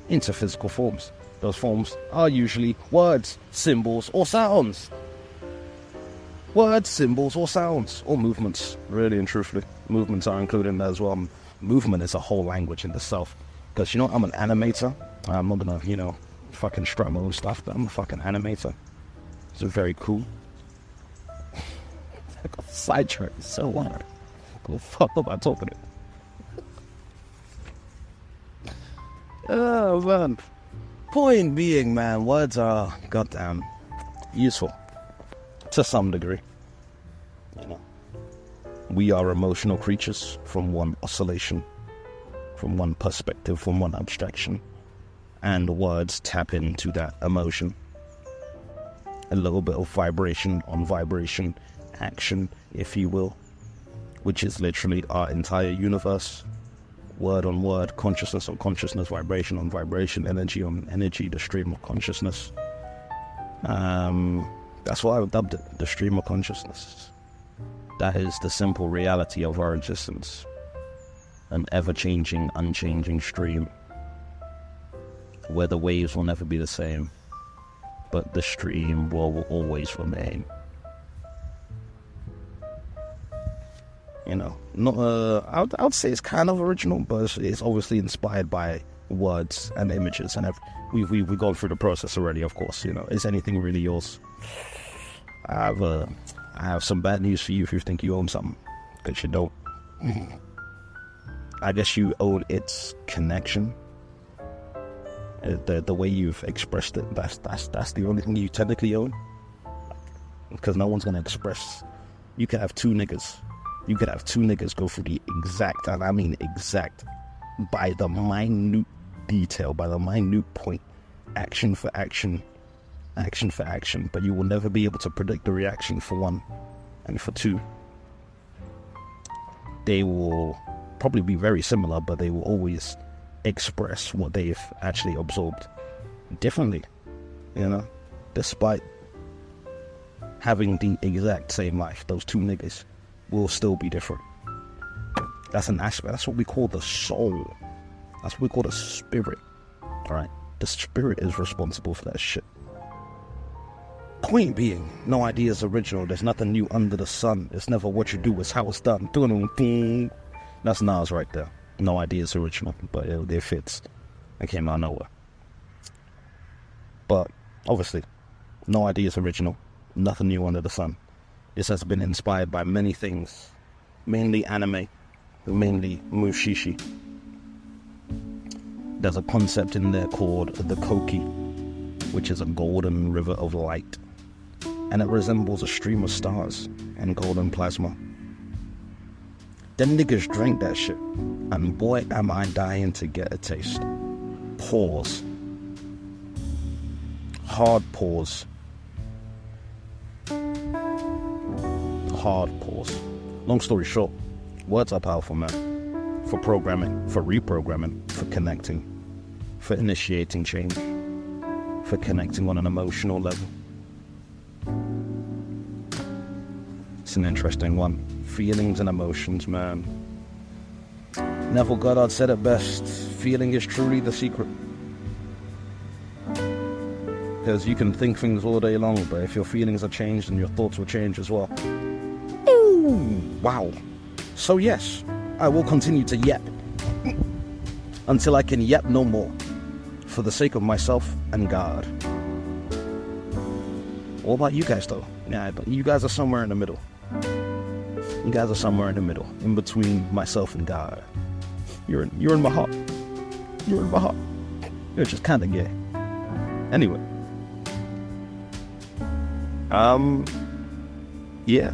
into physical forms. Those forms are usually words, symbols, or sounds. Words, symbols, or sounds, or movements. Really and truthfully, movements are included in that as well. Movement is a whole language in itself. Because, I'm an animator. I'm not gonna, fucking strut my own stuff, but I'm a fucking animator. It's very cool. Sidetrack is so hard. Go fuck up, I talking it. Oh, man. Point being, man, words are goddamn useful. To some degree. We are emotional creatures from one oscillation, from one perspective, from one abstraction. And words tap into that emotion. A little bit of vibration on vibration action, if you will, which is literally our entire universe. Word on word, consciousness on consciousness, vibration on vibration, energy on energy, the stream of consciousness. That's why I've dubbed it the stream of consciousness. That is the simple reality of our existence. An ever-changing, unchanging stream, where the waves will never be the same, but the stream will always remain. Not I would say it's kind of original, but it's obviously inspired by words and images, and we've gone through the process already. Of course, is anything really yours? I have some bad news for you if you think you own something, because you don't. I guess you own its connection. The way you've expressed it, that's the only thing you technically own. Because no one's gonna express. You could have two niggas go through the exact, and I mean exact, by the minute detail, by the minute point, action for action, but you will never be able to predict the reaction for one. And for two, they will probably be very similar, but they will always express what they've actually absorbed differently, despite having the exact same life. Those two niggas will still be different. That's an aspect. That's what we call the soul. That's what we call the spirit. All right, the spirit is responsible for that shit. Point being, no idea is original. There's nothing new under the sun. It's never what you do, it's how it's done. That's Nas right there. No idea is original, but it fits. It came out of nowhere. But obviously, no idea is original. Nothing new under the sun. This has been inspired by many things, mainly anime, mainly mushishi. There's a concept in there called the Koki, which is a golden river of light, and it resembles a stream of stars and golden plasma. Them niggas drank that shit, and boy am I dying to get a taste. Pause. Hard pause. Hard pause. Long story short, words are powerful, man. For programming, for reprogramming, for connecting, for initiating change, for connecting on an emotional level. It's an interesting one. Feelings and emotions, man. Neville Goddard said it best. Feeling is truly the secret. Because you can think things all day long, but if your feelings are changed, then your thoughts will change as well. Ooh, wow. So yes, I will continue to yap until I can yap no more, for the sake of myself and God. What about you guys though? Yeah, but you guys are somewhere in the middle. You guys are somewhere in the middle, in between myself and God. You're in my heart. You're in my heart. You're just kind of gay. Anyway. Yeah.